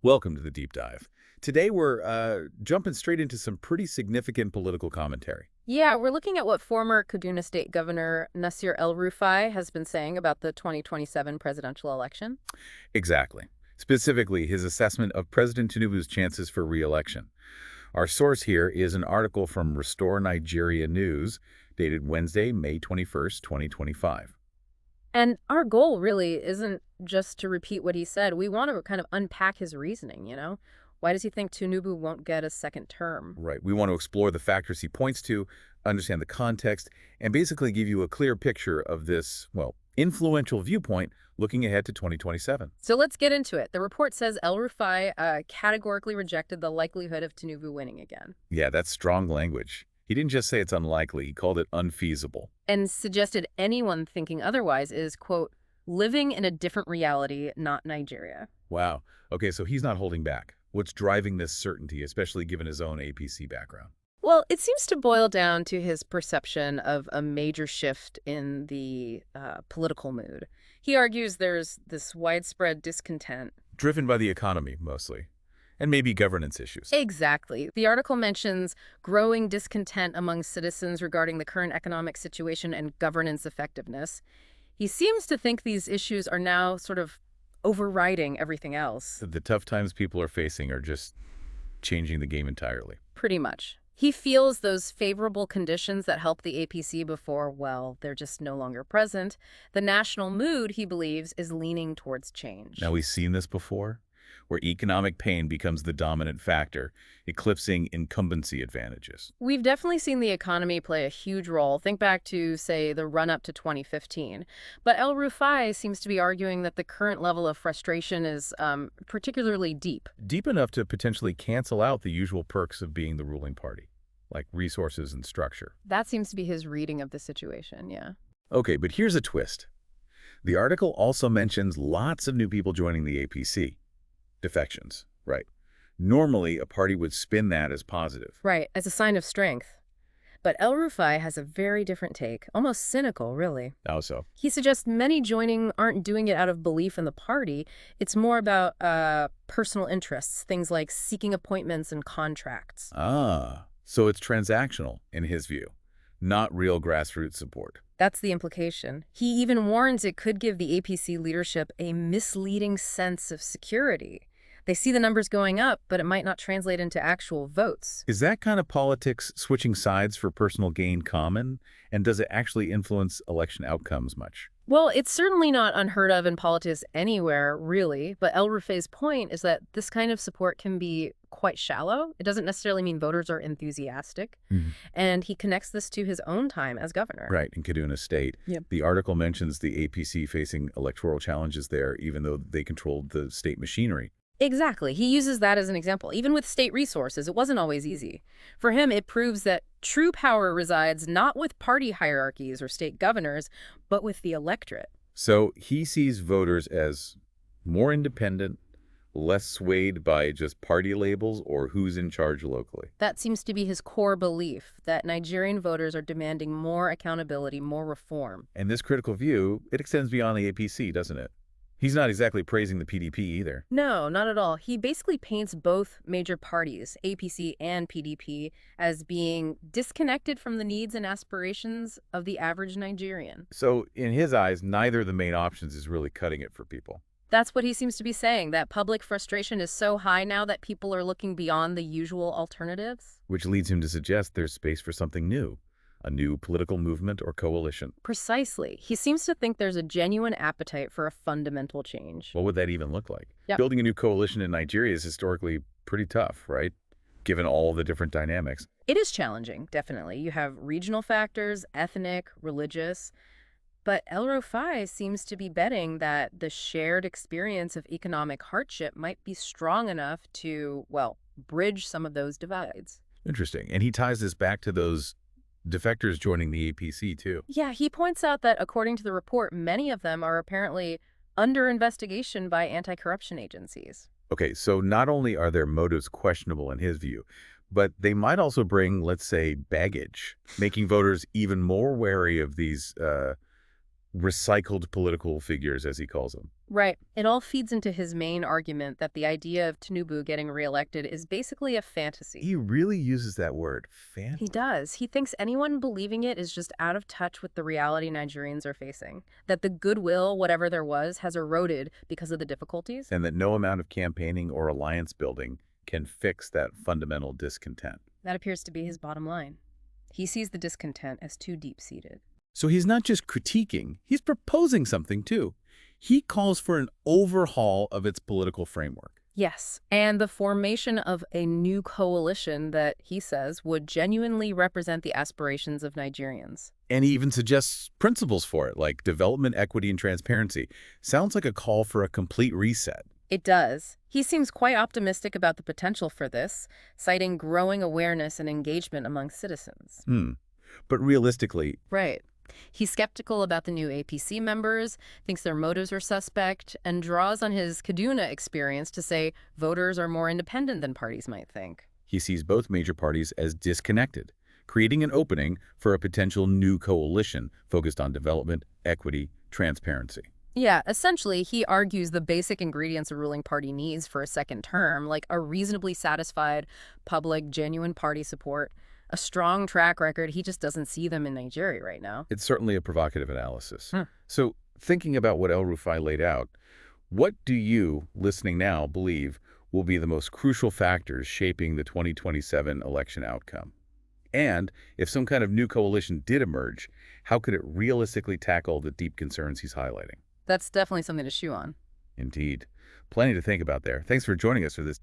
Welcome to the deep dive. Today we're jumping straight into some pretty significant political commentary. Yeah, we're looking at what former Kaduna State Governor Nasir El-Rufai has been saying about the 2027 presidential election. Exactly. Specifically, his assessment of President Tinubu's chances for re-election. Our source here is an article from Restore Nigeria News, dated Wednesday, May 21st, 2025. And our goal really isn't just to repeat what he said. We want to kind of unpack his reasoning. Why does he think Tinubu won't get a second term? Right. We want to explore the factors he points to, understand the context, and basically give you a clear picture of this, well, influential viewpoint looking ahead to 2027. So let's get into it. The report says El-Rufai categorically rejected the likelihood of Tinubu winning again Yeah, that's strong language. He didn't just say it's unlikely, he called it unfeasible. and suggested anyone thinking otherwise is, quote, living in a different reality, not Nigeria. Wow. Okay, so he's not holding back. What's driving this certainty, especially given his own APC background? Well, it seems to boil down to his perception of a major shift in the political mood. He argues there's this widespread discontent. Driven by the economy, mostly. And maybe governance issues. Exactly. The article mentions growing discontent among citizens regarding the current economic situation and governance effectiveness. He seems to think these issues are now sort of overriding everything else. The tough times people are facing are just changing the game entirely. Pretty much. He feels those favorable conditions that helped the APC before, well, they're just no longer present. The national mood, he believes, is leaning towards change. Now, we've seen this before, where economic pain becomes the dominant factor, eclipsing incumbency advantages. We've definitely seen the economy play a huge role. Think back to, say, the run-up to 2015. But El-Rufai seems to be arguing that the current level of frustration is particularly deep. Deep enough to potentially cancel out the usual perks of being the ruling party, like resources and structure. That seems to be his reading of the situation, yeah. Okay, but here's a twist. The article also mentions lots of new people joining the APC. Defections, right. Normally, a party would spin that as positive. Right, as a sign of strength. But El-Rufai has a very different take, almost cynical, really. How so? He suggests many joining aren't doing it out of belief in the party. It's more about personal interests, things like seeking appointments and contracts. Ah, so it's transactional, in his view, not real grassroots support. That's the implication. He even warns it could give the APC leadership a misleading sense of security. They see the numbers going up, but it might not translate into actual votes. Is that kind of politics switching sides for personal gain common? And does it actually influence election outcomes much? Well, it's certainly not unheard of in politics anywhere, really, but El-Rufai's point is that this kind of support can be quite shallow. It doesn't necessarily mean voters are enthusiastic, and he connects this to his own time as governor. Right, in Kaduna State. Yep. The article mentions the APC facing electoral challenges there, even though they controlled the state machinery. Exactly. He uses that as an example. Even with state resources, it wasn't always easy. For him, it proves that true power resides not with party hierarchies or state governors, but with the electorate. So he sees voters as more independent, less swayed by just party labels or who's in charge locally. That seems to be his core belief, that Nigerian voters are demanding more accountability, more reform. And this critical view, it extends beyond the APC, doesn't it? He's not exactly praising the PDP either. No, not at all. He basically paints both major parties, APC and PDP, as being disconnected from the needs and aspirations of the average Nigerian. So in his eyes, neither of the main options is really cutting it for people. That's what he seems to be saying, that public frustration is so high now that people are looking beyond the usual alternatives. Which leads him to suggest there's space for something new. A new political movement or coalition. Precisely. He seems to think there's a genuine appetite for a fundamental change. What would that even look like? Yep. Building a new coalition in Nigeria is historically pretty tough, right? Given all the different dynamics. It is challenging, definitely. You have regional factors, ethnic, religious. But El-Rufai seems to be betting that the shared experience of economic hardship might be strong enough to, well, bridge some of those divides. Interesting. And he ties this back to those defectors joining the APC, too. Yeah, he points out that according to the report, many of them are apparently under investigation by anti-corruption agencies. Okay, so not only are their motives questionable in his view, but they might also bring, let's say, baggage, making voters even more wary of these recycled political figures, as he calls them. Right. It all feeds into his main argument that the idea of Tinubu getting reelected is basically a fantasy. He really uses that word, He does. He thinks anyone believing it is just out of touch with the reality Nigerians are facing. That the goodwill, whatever there was, has eroded because of the difficulties. and that no amount of campaigning or alliance building can fix that fundamental discontent. That appears to be his bottom line. He sees the discontent as too deep-seated. So he's not just critiquing, he's proposing something too. He calls for an overhaul of its political framework. Yes, and the formation of a new coalition that, he says, would genuinely represent the aspirations of Nigerians. And he even suggests principles for it, like development, equity, and transparency. Sounds like a call for a complete reset. It does. He seems quite optimistic about the potential for this, citing growing awareness and engagement among citizens. But realistically, Right. He's skeptical about the new APC members, thinks their motives are suspect, and draws on his Kaduna experience to say voters are more independent than parties might think. he sees both major parties as disconnected, creating an opening for a potential new coalition focused on development, equity, transparency. Yeah, essentially, he argues the basic ingredients a ruling party needs for a second term, like a reasonably satisfied public, genuine party support, a strong track record. He just doesn't see them in Nigeria right now. It's certainly a provocative analysis. Hmm. So, thinking about what El Rufai laid out, what do you, listening now, believe will be the most crucial factors shaping the 2027 election outcome? And if some kind of new coalition did emerge, how could it realistically tackle the deep concerns he's highlighting? That's definitely something to chew on. Indeed. Plenty to think about there. Thanks for joining us for this